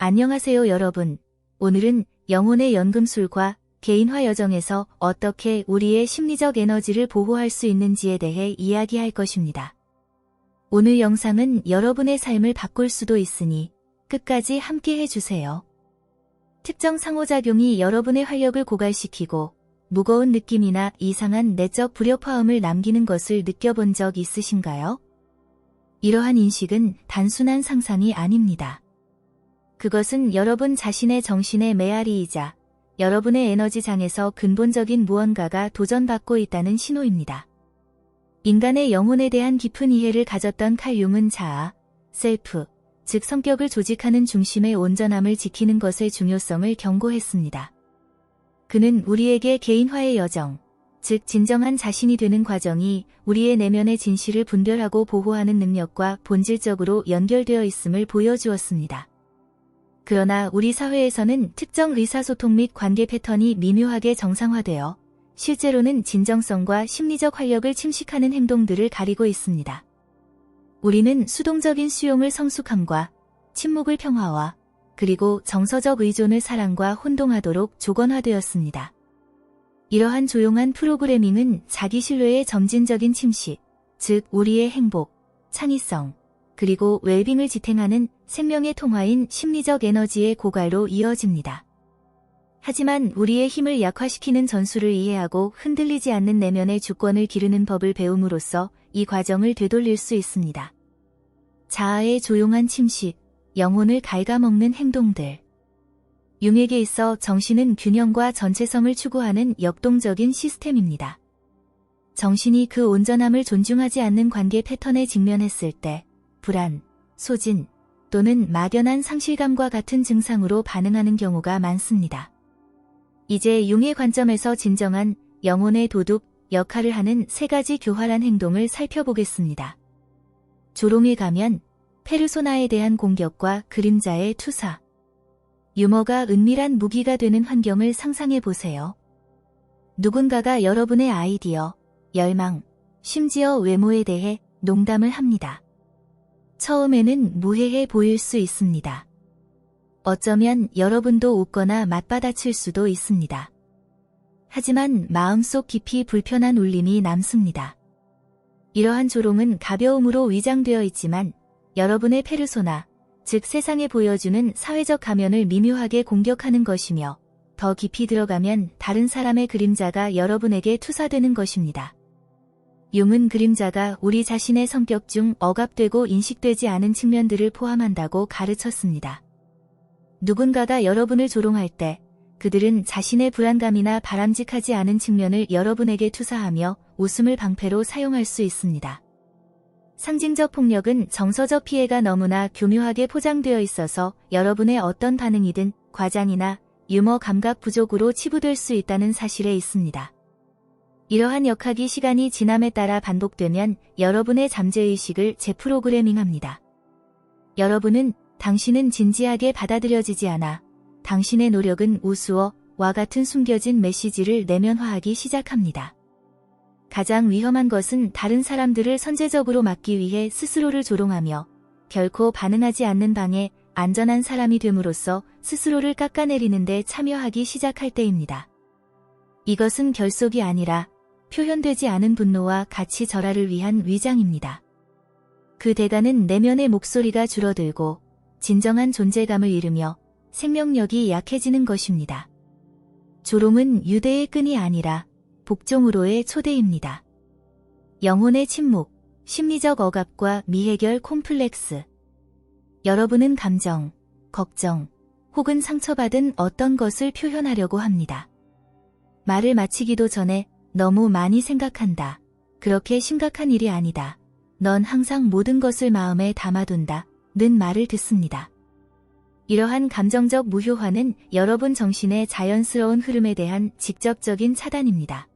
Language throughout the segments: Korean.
안녕하세요 여러분. 오늘은 영혼의 연금술과 개인화 여정에서 어떻게 우리의 심리적 에너지를 보호할 수 있는지에 대해 이야기할 것입니다. 오늘 영상은 여러분의 삶을 바꿀 수도 있으니 끝까지 함께 해주세요. 특정 상호작용이 여러분의 활력을 고갈시키고 무거운 느낌이나 이상한 내적 불협화음을 남기는 것을 느껴본 적 있으신가요? 이러한 인식은 단순한 상상이 아닙니다. 그것은 여러분 자신의 정신의 메아리이자 여러분의 에너지장에서 근본적인 무언가가 도전받고 있다는 신호입니다. 인간의 영혼에 대한 깊은 이해를 가졌던 칼 융은 자아, 셀프, 즉 성격을 조직하는 중심의 온전함을 지키는 것의 중요성을 경고했습니다. 그는 우리에게 개인화의 여정, 즉 진정한 자신이 되는 과정이 우리의 내면의 진실을 분별하고 보호하는 능력과 본질적으로 연결되어 있음을 보여주었습니다. 그러나 우리 사회에서는 특정 의사소통 및 관계 패턴이 미묘하게 정상화되어 실제로는 진정성과 심리적 활력을 침식하는 행동들을 가리고 있습니다. 우리는 수동적인 수용을 성숙함과 침묵을 평화화, 그리고 정서적 의존을 사랑과 혼동하도록 조건화되었습니다. 이러한 조용한 프로그래밍은 자기 신뢰의 점진적인 침식, 즉 우리의 행복, 창의성, 그리고 웰빙을 지탱하는 생명의 통화인 심리적 에너지의 고갈로 이어집니다. 하지만 우리의 힘을 약화시키는 전술을 이해하고 흔들리지 않는 내면의 주권을 기르는 법을 배움으로써 이 과정을 되돌릴 수 있습니다. 자아의 조용한 침식, 영혼을 갉아먹는 행동들. 융에게 있어 정신은 균형과 전체성을 추구하는 역동적인 시스템입니다. 정신이 그 온전함을 존중하지 않는 관계 패턴에 직면했을 때 불안, 소진, 또는 막연한 상실감과 같은 증상으로 반응하는 경우가 많습니다. 이제 융의 관점에서 진정한 영혼의 도둑 역할을 하는 세 가지 교활한 행동을 살펴보겠습니다. 조롱의 가면, 페르소나에 대한 공격과 그림자의 투사. 유머가 은밀한 무기가 되는 환경을 상상해보세요. 누군가가 여러분의 아이디어, 열망, 심지어 외모에 대해 농담을 합니다. 처음에는 무해해 보일 수 있습니다. 어쩌면 여러분도 웃거나 맞받아칠 수도 있습니다. 하지만 마음속 깊이 불편한 울림이 남습니다. 이러한 조롱은 가벼움으로 위장되어 있지만 여러분의 페르소나, 즉 세상에 보여주는 사회적 가면을 미묘하게 공격하는 것이며 더 깊이 들어가면 다른 사람의 그림자가 여러분에게 투사되는 것입니다. 융은 그림자가 우리 자신의 성격 중 억압되고 인식되지 않은 측면들을 포함한다고 가르쳤습니다. 누군가가 여러분을 조롱할 때 그들은 자신의 불안감이나 바람직하지 않은 측면을 여러분에게 투사하며 웃음을 방패로 사용할 수 있습니다. 상징적 폭력은 정서적 피해가 너무나 교묘하게 포장되어 있어서 여러분의 어떤 반응이든 과장이나 유머 감각 부족으로 치부될 수 있다는 사실에 있습니다. 이러한 역학이 시간이 지남에 따라 반복되면 여러분의 잠재의식을 재프로그래밍합니다. 여러분은 당신은 진지하게 받아들여지지 않아, 당신의 노력은 우스워와 같은 숨겨진 메시지를 내면화하기 시작합니다. 가장 위험한 것은 다른 사람들을 선제적으로 막기 위해 스스로를 조롱하며 결코 반응하지 않는 방에 안전한 사람이 됨으로써 스스로를 깎아내리는 데 참여하기 시작할 때입니다. 이것은 결속이 아니라 표현되지 않은 분노와 가치 절하를 위한 위장입니다. 그 대가는 내면의 목소리가 줄어들고 진정한 존재감을 잃으며 생명력이 약해지는 것입니다. 조롱은 유대의 끈이 아니라 복종으로의 초대입니다. 영혼의 침묵, 심리적 억압과 미해결 콤플렉스. 여러분은 감정, 걱정, 혹은 상처받은 어떤 것을 표현하려고 합니다. 말을 마치기도 전에 너무 많이 생각한다. 그렇게 심각한 일이 아니다. 넌 항상 모든 것을 마음에 담아둔다. 는 말을 듣습니다. 이러한 감정적 무효화는 여러분 정신의 자연스러운 흐름에 대한 직접적인 차단입니다.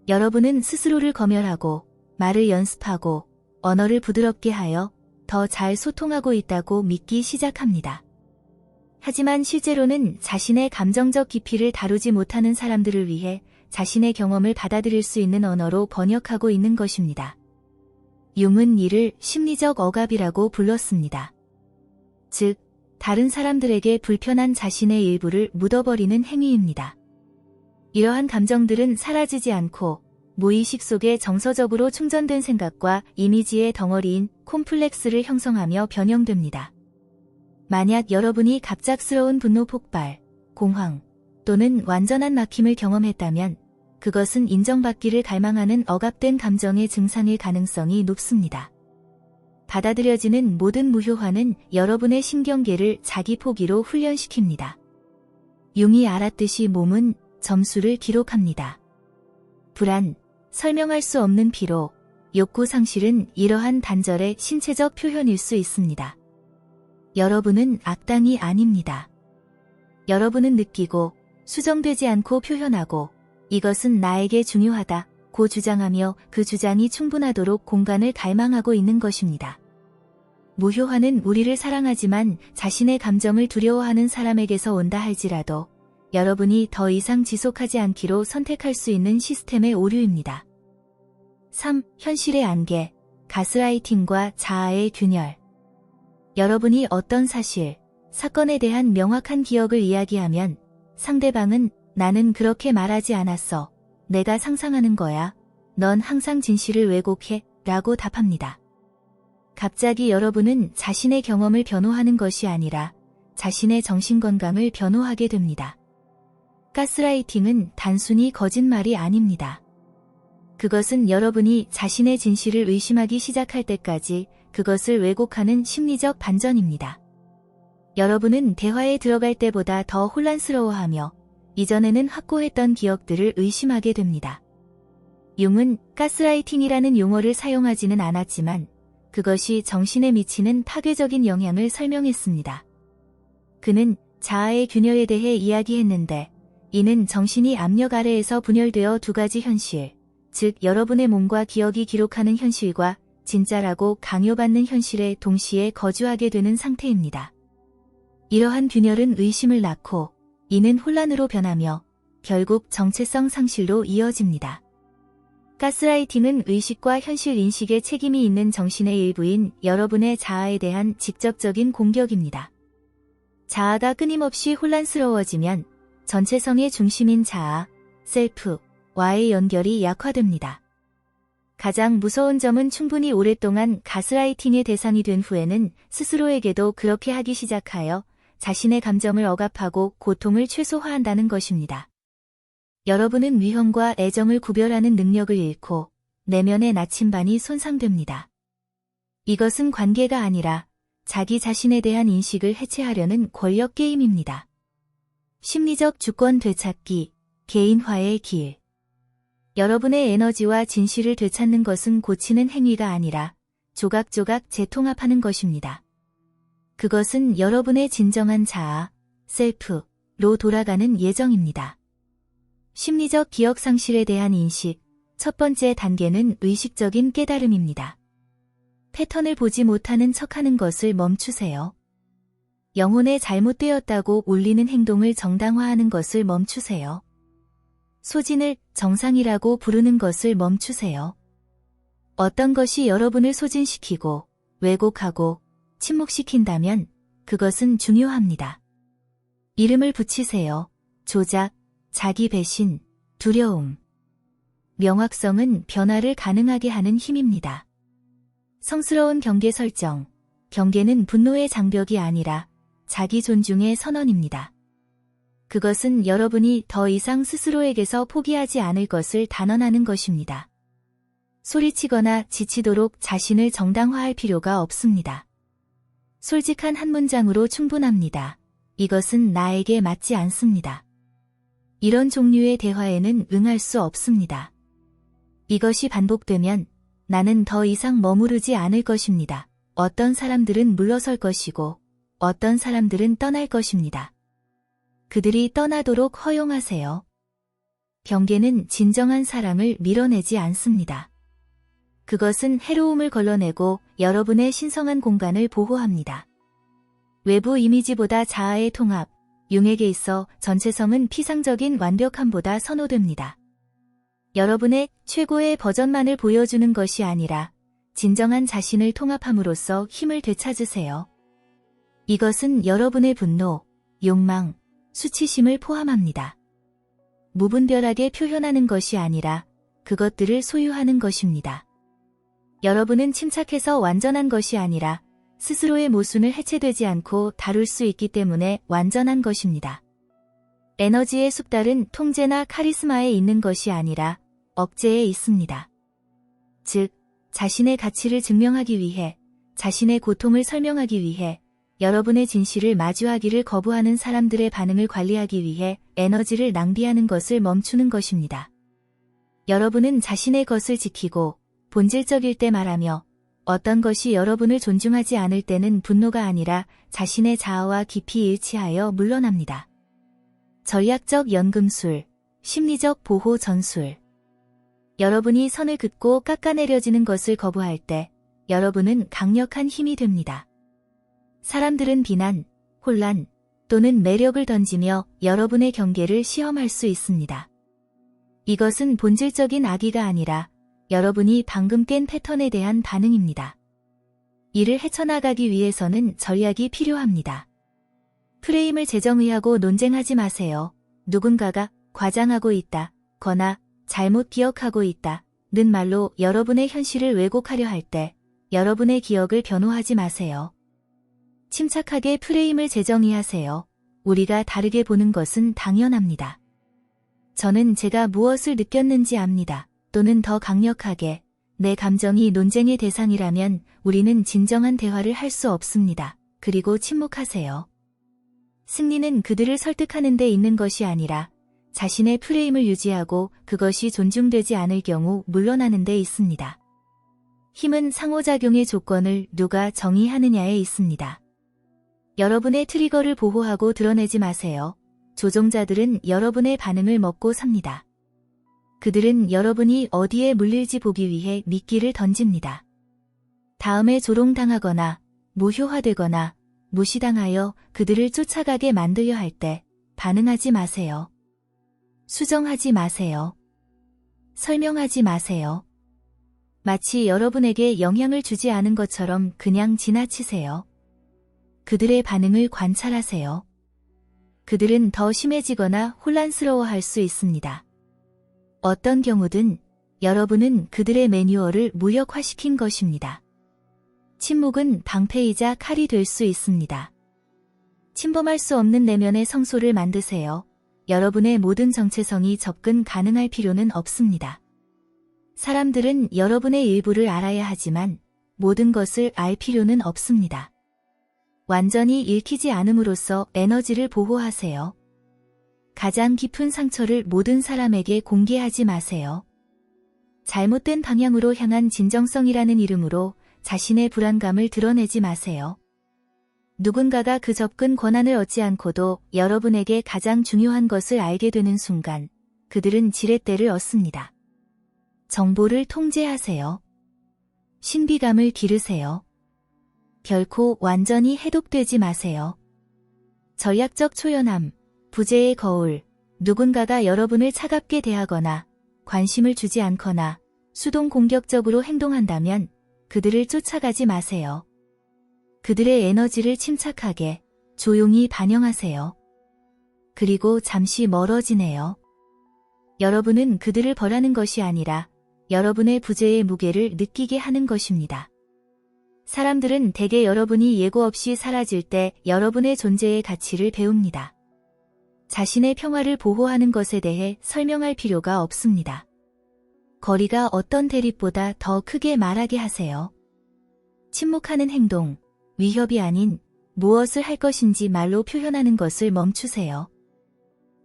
여러분은 스스로를 검열하고 말을 연습하고 언어를 부드럽게 하여 더 잘 소통하고 있다고 믿기 시작합니다. 하지만 실제로는 자신의 감정적 깊이를 다루지 못하는 사람들을 위해 자신의 경험을 받아들일 수 있는 언어로 번역하고 있는 것입니다. 융은 이를 심리적 억압이라고 불렀습니다. 즉, 다른 사람들에게 불편한 자신의 일부를 묻어버리는 행위입니다. 이러한 감정들은 사라지지 않고 무의식 속에 정서적으로 충전된 생각과 이미지의 덩어리인 콤플렉스를 형성하며 변형됩니다. 만약 여러분이 갑작스러운 분노 폭발, 공황 또는 완전한 막힘을 경험했다면 그것은 인정받기를 갈망하는 억압된 감정의 증상일 가능성이 높습니다. 받아들여지는 모든 무효화는 여러분의 신경계를 자기 포기로 훈련시킵니다. 융이 알았듯이 몸은 점수를 기록합니다. 불안, 설명할 수 없는 피로, 욕구 상실은 이러한 단절의 신체적 표현일 수 있습니다. 여러분은 악당이 아닙니다. 여러분은 느끼고 수정되지 않고 표현하고 이것은 나에게 중요하다고 주장하며 그 주장이 충분하도록 공간을 갈망하고 있는 것입니다. 무효화는 우리를 사랑하지만 자신의 감정을 두려워하는 사람에게서 온다 할지라도 여러분이 더 이상 지속하지 않기로 선택할 수 있는 시스템의 오류입니다. 3. 현실의 안개, 가스라이팅과 자아의 균열. 여러분이 어떤 사실, 사건에 대한 명확한 기억을 이야기하면 상대방은 나는 그렇게 말하지 않았어. 내가 상상하는 거야. 넌 항상 진실을 왜곡해. 라고 답합니다. 갑자기 여러분은 자신의 경험을 변호하는 것이 아니라 자신의 정신건강을 변호하게 됩니다. 가스라이팅은 단순히 거짓말이 아닙니다. 그것은 여러분이 자신의 진실을 의심하기 시작할 때까지 그것을 왜곡하는 심리적 반전입니다. 여러분은 대화에 들어갈 때보다 더 혼란스러워하며 이전에는 확고했던 기억들을 의심하게 됩니다. 융은 가스라이팅이라는 용어를 사용하지는 않았지만 그것이 정신에 미치는 파괴적인 영향을 설명했습니다. 그는 자아의 균열에 대해 이야기했는데 이는 정신이 압력 아래에서 분열되어 두 가지 현실, 즉 여러분의 몸과 기억이 기록하는 현실과 진짜라고 강요받는 현실에 동시에 거주하게 되는 상태입니다. 이러한 균열은 의심을 낳고 이는 혼란으로 변하며 결국 정체성 상실로 이어집니다. 가스라이팅은 의식과 현실 인식에 책임이 있는 정신의 일부인 여러분의 자아에 대한 직접적인 공격입니다. 자아가 끊임없이 혼란스러워지면 전체성의 중심인 자아, 셀프와의 연결이 약화됩니다. 가장 무서운 점은 충분히 오랫동안 가스라이팅의 대상이 된 후에는 스스로에게도 그렇게 하기 시작하여 자신의 감정을 억압하고 고통을 최소화한다는 것입니다. 여러분은 위험과 애정을 구별하는 능력을 잃고 내면의 나침반이 손상됩니다. 이것은 관계가 아니라 자기 자신에 대한 인식을 해체하려는 권력 게임입니다. 심리적 주권 되찾기, 개인화의 길. 여러분의 에너지와 진실을 되찾는 것은 고치는 행위가 아니라 조각조각 재통합하는 것입니다. 그것은 여러분의 진정한 자아, 셀프로 돌아가는 예정입니다. 심리적 기억 상실에 대한 인식, 첫 번째 단계는 의식적인 깨달음입니다. 패턴을 보지 못하는 척하는 것을 멈추세요. 영혼에 잘못되었다고 울리는 행동을 정당화하는 것을 멈추세요. 소진을 정상이라고 부르는 것을 멈추세요. 어떤 것이 여러분을 소진시키고 왜곡하고 침묵시킨다면 그것은 중요합니다. 이름을 붙이세요. 조작, 자기 배신, 두려움. 명확성은 변화를 가능하게 하는 힘입니다. 성스러운 경계 설정. 경계는 분노의 장벽이 아니라 자기 존중의 선언입니다. 그것은 여러분이 더 이상 스스로에게서 포기하지 않을 것을 단언하는 것입니다. 소리치거나 지치도록 자신을 정당화할 필요가 없습니다. 솔직한 한 문장으로 충분합니다. 이것은 나에게 맞지 않습니다. 이런 종류의 대화에는 응할 수 없습니다. 이것이 반복되면 나는 더 이상 머무르지 않을 것입니다. 어떤 사람들은 물러설 것이고 어떤 사람들은 떠날 것입니다. 그들이 떠나도록 허용하세요. 경계는 진정한 사랑을 밀어내지 않습니다. 그것은 해로움을 걸러내고 여러분의 신성한 공간을 보호합니다. 외부 이미지보다 자아의 통합, 융에게 있어 전체성은 피상적인 완벽함보다 선호됩니다. 여러분의 최고의 버전만을 보여주는 것이 아니라 진정한 자신을 통합함으로써 힘을 되찾으세요. 이것은 여러분의 분노, 욕망, 수치심을 포함합니다. 무분별하게 표현하는 것이 아니라 그것들을 소유하는 것입니다. 여러분은 침착해서 완전한 것이 아니라 스스로의 모순을 해체되지 않고 다룰 수 있기 때문에 완전한 것입니다. 에너지의 숙달은 통제나 카리스마에 있는 것이 아니라 억제에 있습니다. 즉, 자신의 가치를 증명하기 위해, 자신의 고통을 설명하기 위해, 여러분의 진실을 마주하기를 거부하는 사람들의 반응을 관리하기 위해 에너지를 낭비하는 것을 멈추는 것입니다. 여러분은 자신의 것을 지키고 본질적일 때 말하며 어떤 것이 여러분을 존중하지 않을 때는 분노가 아니라 자신의 자아와 깊이 일치하여 물러납니다. 전략적 연금술, 심리적 보호 전술. 여러분이 선을 긋고 깎아내려지는 것을 거부할 때 여러분은 강력한 힘이 됩니다. 사람들은 비난, 혼란 또는 매력을 던지며 여러분의 경계를 시험할 수 있습니다. 이것은 본질적인 악의가 아니라 여러분이 방금 깬 패턴에 대한 반응입니다. 이를 헤쳐나가기 위해서는 전략이 필요합니다. 프레임을 재정의하고 논쟁하지 마세요. 누군가가 과장하고 있다, 거나 잘못 기억하고 있다, 는 말로 여러분의 현실을 왜곡하려 할 때 여러분의 기억을 변호하지 마세요. 침착하게 프레임을 재정의하세요. 우리가 다르게 보는 것은 당연합니다. 저는 제가 무엇을 느꼈는지 압니다. 또는 더 강력하게, 내 감정이 논쟁의 대상이라면 우리는 진정한 대화를 할 수 없습니다. 그리고 침묵하세요. 승리는 그들을 설득하는 데 있는 것이 아니라 자신의 프레임을 유지하고 그것이 존중되지 않을 경우 물러나는 데 있습니다. 힘은 상호작용의 조건을 누가 정의하느냐에 있습니다. 여러분의 트리거를 보호하고 드러내지 마세요. 조종자들은 여러분의 반응을 먹고 삽니다. 그들은 여러분이 어디에 물릴지 보기 위해 미끼를 던집니다. 다음에 조롱당하거나 무효화되거나 무시당하여 그들을 쫓아가게 만들려 할 때 반응하지 마세요. 수정하지 마세요. 설명하지 마세요. 마치 여러분에게 영향을 주지 않은 것처럼 그냥 지나치세요. 그들의 반응을 관찰하세요. 그들은 더 심해지거나 혼란스러워할 수 있습니다. 어떤 경우든 여러분은 그들의 매뉴얼을 무력화시킨 것입니다. 침묵은 방패이자 칼이 될 수 있습니다. 침범할 수 없는 내면의 성소를 만드세요. 여러분의 모든 정체성이 접근 가능할 필요는 없습니다. 사람들은 여러분의 일부를 알아야 하지만 모든 것을 알 필요는 없습니다. 완전히 읽히지 않음으로써 에너지를 보호하세요. 가장 깊은 상처를 모든 사람에게 공개하지 마세요. 잘못된 방향으로 향한 진정성이라는 이름으로 자신의 불안감을 드러내지 마세요. 누군가가 그 접근 권한을 얻지 않고도 여러분에게 가장 중요한 것을 알게 되는 순간 그들은 지렛대를 얻습니다. 정보를 통제하세요. 신비감을 기르세요. 결코 완전히 해독되지 마세요. 전략적 초연함, 부재의 거울, 누군가가 여러분을 차갑게 대하거나 관심을 주지 않거나 수동 공격적으로 행동한다면 그들을 쫓아가지 마세요. 그들의 에너지를 침착하게, 조용히 반영하세요. 그리고 잠시 멀어지네요. 여러분은 그들을 벌하는 것이 아니라 여러분의 부재의 무게를 느끼게 하는 것입니다. 사람들은 대개 여러분이 예고 없이 사라질 때 여러분의 존재의 가치를 배웁니다. 자신의 평화를 보호하는 것에 대해 설명할 필요가 없습니다. 거리가 어떤 대립보다 더 크게 말하게 하세요. 침묵하는 행동, 위협이 아닌 무엇을 할 것인지 말로 표현하는 것을 멈추세요.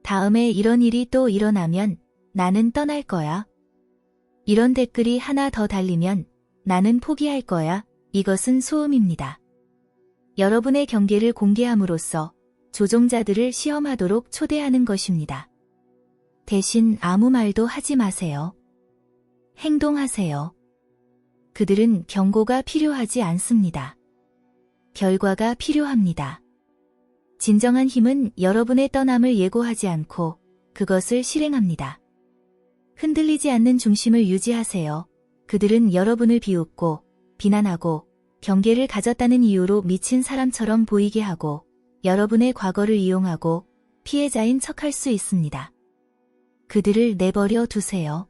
다음에 이런 일이 또 일어나면 나는 떠날 거야. 이런 댓글이 하나 더 달리면 나는 포기할 거야. 이것은 소음입니다. 여러분의 경계를 공개함으로써 조종자들을 시험하도록 초대하는 것입니다. 대신 아무 말도 하지 마세요. 행동하세요. 그들은 경고가 필요하지 않습니다. 결과가 필요합니다. 진정한 힘은 여러분의 떠남을 예고하지 않고 그것을 실행합니다. 흔들리지 않는 중심을 유지하세요. 그들은 여러분을 비웃고 비난하고 경계를 가졌다는 이유로 미친 사람처럼 보이게 하고 여러분의 과거를 이용하고 피해자인 척할 수 있습니다. 그들을 내버려 두세요.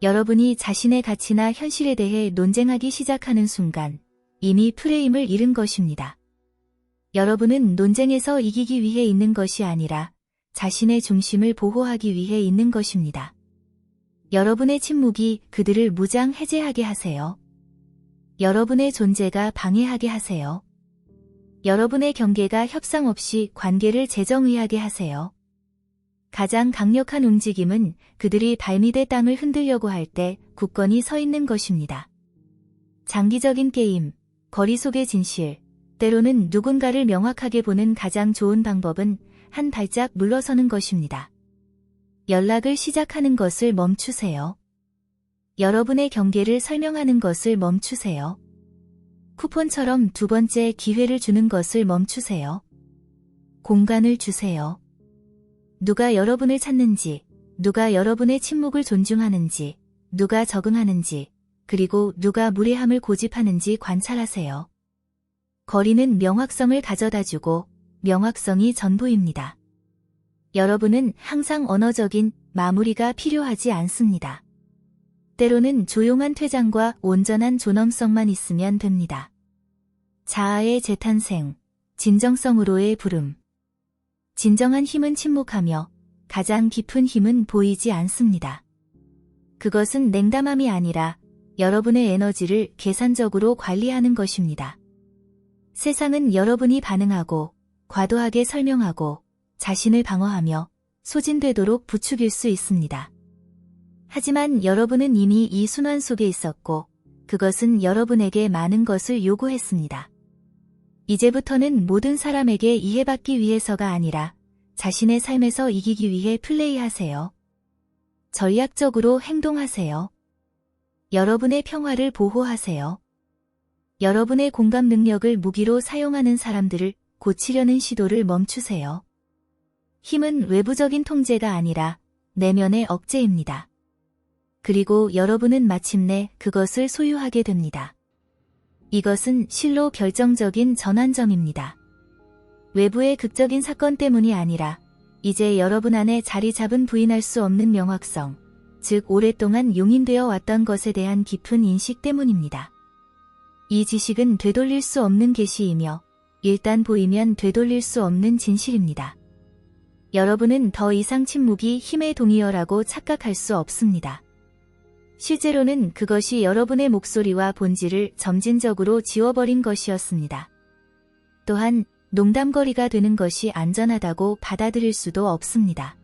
여러분이 자신의 가치나 현실에 대해 논쟁하기 시작하는 순간 이미 프레임을 잃은 것입니다. 여러분은 논쟁에서 이기기 위해 있는 것이 아니라 자신의 중심을 보호하기 위해 있는 것입니다. 여러분의 침묵이 그들을 무장 해제하게 하세요. 여러분의 존재가 방해하게 하세요. 여러분의 경계가 협상 없이 관계를 재정의하게 하세요. 가장 강력한 움직임은 그들이 발밑의 땅을 흔들려고 할 때 굳건히 서 있는 것입니다. 장기적인 게임, 거리 속의 진실, 때로는 누군가를 명확하게 보는 가장 좋은 방법은 한 발짝 물러서는 것입니다. 연락을 시작하는 것을 멈추세요. 여러분의 경계를 설명하는 것을 멈추세요. 쿠폰처럼 두 번째 기회를 주는 것을 멈추세요. 공간을 주세요. 누가 여러분을 찾는지, 누가 여러분의 침묵을 존중하는지, 누가 적응하는지, 그리고 누가 무례함을 고집하는지 관찰하세요. 거리는 명확성을 가져다주고 명확성이 전부입니다. 여러분은 항상 언어적인 마무리가 필요하지 않습니다. 때로는 조용한 퇴장과 온전한 존엄성만 있으면 됩니다. 자아의 재탄생, 진정성으로의 부름. 진정한 힘은 침묵하며 가장 깊은 힘은 보이지 않습니다. 그것은 냉담함이 아니라 여러분의 에너지를 계산적으로 관리하는 것입니다. 세상은 여러분이 반응하고 과도하게 설명하고 자신을 방어하며 소진되도록 부추길 수 있습니다. 하지만 여러분은 이미 이 순환 속에 있었고 그것은 여러분에게 많은 것을 요구했습니다. 이제부터는 모든 사람에게 이해받기 위해서가 아니라 자신의 삶에서 이기기 위해 플레이하세요. 전략적으로 행동하세요. 여러분의 평화를 보호하세요. 여러분의 공감 능력을 무기로 사용하는 사람들을 고치려는 시도를 멈추세요. 힘은 외부적인 통제가 아니라 내면의 억제입니다. 그리고 여러분은 마침내 그것을 소유하게 됩니다. 이것은 실로 결정적인 전환점입니다. 외부의 극적인 사건 때문이 아니라 이제 여러분 안에 자리 잡은 부인할 수 없는 명확성, 즉 오랫동안 용인되어 왔던 것에 대한 깊은 인식 때문입니다. 이 지식은 되돌릴 수 없는 계시이며 일단 보이면 되돌릴 수 없는 진실입니다. 여러분은 더 이상 침묵이 힘의 동의어라고 착각할 수 없습니다. 실제로는 그것이 여러분의 목소리와 본질을 점진적으로 지워버린 것이었습니다. 또한 농담거리가 되는 것이 안전하다고 받아들일 수도 없습니다.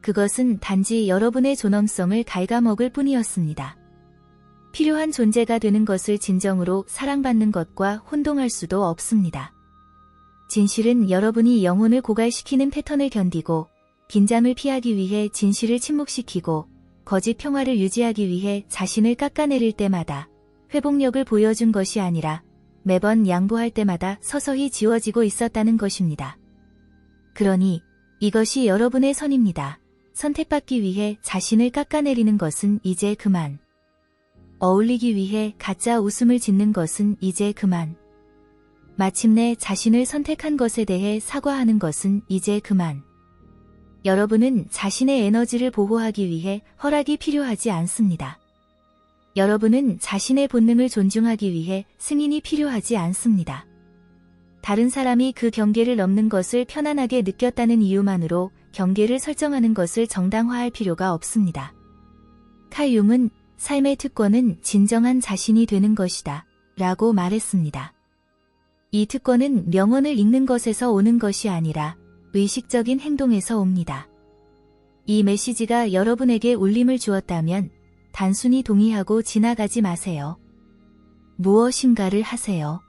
그것은 단지 여러분의 존엄성을 갉아먹을 뿐이었습니다. 필요한 존재가 되는 것을 진정으로 사랑받는 것과 혼동할 수도 없습니다. 진실은 여러분이 영혼을 고갈시키는 패턴을 견디고 긴장을 피하기 위해 진실을 침묵시키고 거짓 평화를 유지하기 위해 자신을 깎아내릴 때마다 회복력을 보여준 것이 아니라 매번 양보할 때마다 서서히 지워지고 있었다는 것입니다. 그러니 이것이 여러분의 선입니다. 선택받기 위해 자신을 깎아내리는 것은 이제 그만. 어울리기 위해 가짜 웃음을 짓는 것은 이제 그만. 마침내 자신을 선택한 것에 대해 사과하는 것은 이제 그만. 여러분은 자신의 에너지를 보호하기 위해 허락이 필요하지 않습니다. 여러분은 자신의 본능을 존중하기 위해 승인이 필요하지 않습니다. 다른 사람이 그 경계를 넘는 것을 편안하게 느꼈다는 이유만으로 경계를 설정하는 것을 정당화할 필요가 없습니다. 칼 융은 삶의 특권은 진정한 자신이 되는 것이다 라고 말했습니다. 이 특권은 명언을 읽는 것에서 오는 것이 아니라 의식적인 행동에서 옵니다. 이 메시지가 여러분에게 울림을 주었다면 단순히 동의하고 지나가지 마세요. 무엇인가를 하세요.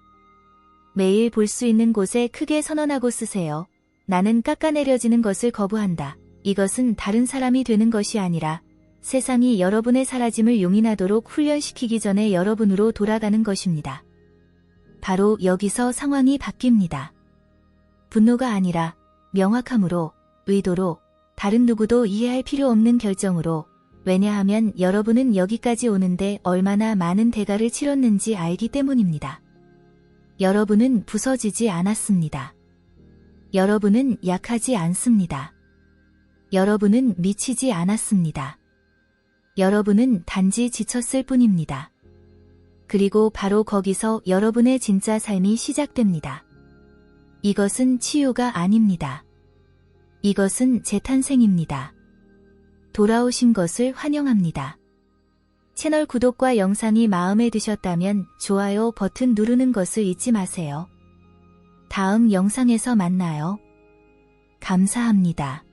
매일 볼 수 있는 곳에 크게 선언하고 쓰세요. 나는 깎아내려지는 것을 거부한다. 이것은 다른 사람이 되는 것이 아니라 세상이 여러분의 사라짐을 용인하도록 훈련시키기 전에 여러분으로 돌아가는 것입니다. 바로 여기서 상황이 바뀝니다. 분노가 아니라 명확함으로, 의도로, 다른 누구도 이해할 필요 없는 결정으로 왜냐하면 여러분은 여기까지 오는데 얼마나 많은 대가를 치렀는지 알기 때문입니다. 여러분은 부서지지 않았습니다. 여러분은 약하지 않습니다. 여러분은 미치지 않았습니다. 여러분은 단지 지쳤을 뿐입니다. 그리고 바로 거기서 여러분의 진짜 삶이 시작됩니다. 이것은 치유가 아닙니다. 이것은 재탄생입니다. 돌아오신 것을 환영합니다. 채널 구독과 영상이 마음에 드셨다면 좋아요 버튼 누르는 것을 잊지 마세요. 다음 영상에서 만나요. 감사합니다.